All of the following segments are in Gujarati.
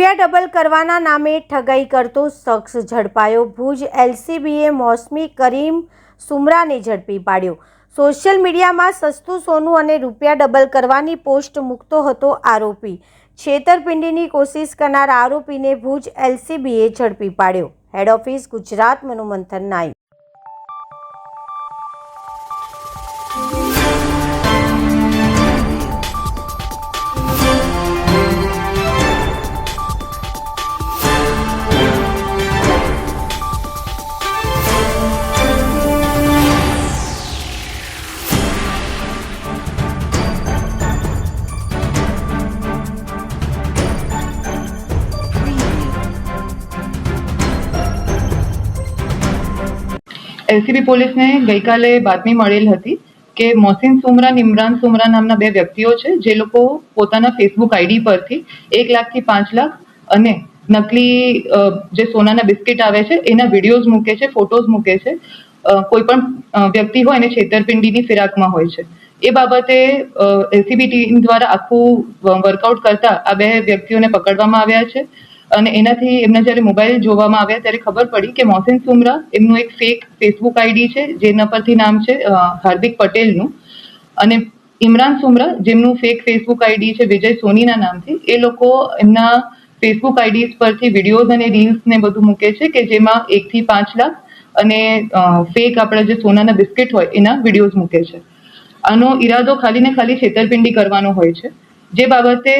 રૂપિયા ડબલ કરવાના નામે ઠગાઈ કરતો શખ્સ ઝડપાયો। ભુજ એલસીબીએ મોસમી કરીમ સુમરાને ઝડપી પાડ્યો। સોશિયલ મીડિયામાં સસ્તું સોનું અને રૂપિયા ડબલ કરવાની પોસ્ટ મૂકતો હતો આરોપી। છેતરપિંડીની કોશિશ કરનાર આરોપીને ભુજ એલસીબીએ ઝડપી પાડ્યો। Head office Gujarat Manomanthan 9। LCB પોલીસને ગઈકાલે બાતમી મળેલ હતી કે મોહસિન સુમરા અને ઇમરાન સુમરા નામના બે વ્યક્તિઓ છે જે લોકો પોતાના ફેસબુક આઈડી પરથી 1 લાખથી 5 લાખ અને નકલી જે સોનાના બિસ્કિટ આવે છે એના વિડીયોઝ મૂકે છે, ફોટોઝ મૂકે છે। કોઈ પણ વ્યક્તિ હોય અને છેતરપિંડીની ફિરાકમાં હોય છે। એ બાબતે એલસીબી ટીમ દ્વારા આખું વર્કઆઉટ કરતા આ બે વ્યક્તિઓને પકડવામાં આવ્યા છે અને એનાથી એમના જ્યારે મોબાઈલ જોવામાં આવ્યા ત્યારે ખબર પડી કે મોહસિન સુમરા એમનું એક ફેક ફેસબુક આઈડી છે જેના પરથી નામ છે હાર્દિક પટેલનું, અને ઇમરાન સુમરા જેમનું ફેક ફેસબુક આઈડી છે વિજય સોનીના નામથી। એ લોકો એમના ફેસબુક આઈડીઝ પરથી વિડીયોઝ અને રીલ્સ ને બધું મૂકે છે કે જેમાં 1 થી 5 લાખ અને ફેક આપણા જે સોનાના બિસ્કિટ હોય એના વિડીયોઝ મૂકે છે। આનો ઈરાદો ખાલી ને ખાલી છેતરપિંડી કરવાનો હોય છે, જે બાબતે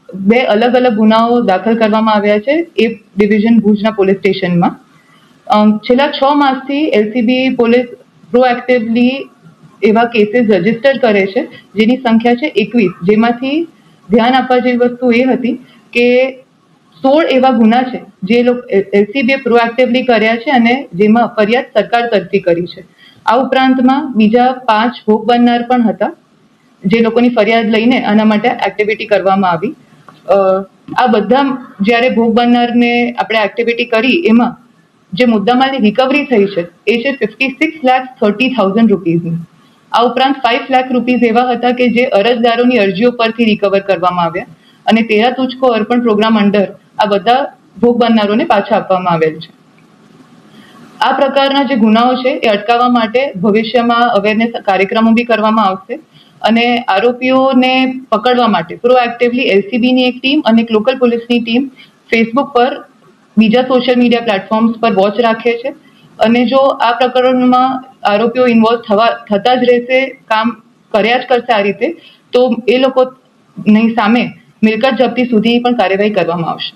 2 અલગ અલગ ગુનાઓ દાખલ કરવામાં આવ્યા છે એ ડિવિઝન ભુજના પોલીસ સ્ટેશનમાં। છેલ્લા 6 માસથી એલસીબી પોલીસ પ્રોએક્ટિવલી એવા કેસીસ રજીસ્ટર કરે છે જેની સંખ્યા છે 21, જેમાંથી ધ્યાન આપવા જેવી વસ્તુ એ હતી કે 16 એવા ગુના છે જે એલસીબીએ પ્રોએક્ટિવલી કર્યા છે અને જેમાં ફરિયાદ સરકાર તરફથી કરી છે। આ ઉપરાંતમાં બીજા 5 ભોગ બનનાર પણ હતા જે લોકોની ફરિયાદ લઈને આના માટે એક્ટિવિટી કરવામાં આવી। આ બધા જ્યારે ભોગ બનનારને આપણે એક્ટિવિટી કરી એમાં જે મુદ્દામાલની રિકવરી થઈ છે એ છે 56,30,000 રૂપીઝની। આ ઉપરાંત 5 લાખ રૂપીઝ એવા હતા કે જે અરજદારોની અરજીઓ પરથી રિકવર કરવામાં આવ્યા અને 13 તુझको અર્પણ પ્રોગ્રામ અંડર આ બધા ભોગ બનનારોને પાછા આપવામાં આવેલ છે। આ પ્રકારના જે ગુનાઓ છે એ અટકાવવા માટે ભવિષ્યમાં અવેરનેસ કાર્યક્રમો બી કરવામાં આવશે અને આરોપીઓને પકડવા માટે પ્રોએક્ટિવલી એલસીબીની એક ટીમ અને એક લોકલ પોલીસની ટીમ ફેસબુક પર બીજા સોશિયલ મીડિયા પ્લેટફોર્મ્સ પર વોચ રાખે છે અને જો આ પ્રકરણમાં આરોપીઓ ઇન્વોલ્વ થતા જ રહેશે, કામ કર્યા જ કરશે આ રીતે, તો એ લોકોની સામે મિલકત જપ્તી સુધી પણ કાર્યવાહી કરવામાં આવશે।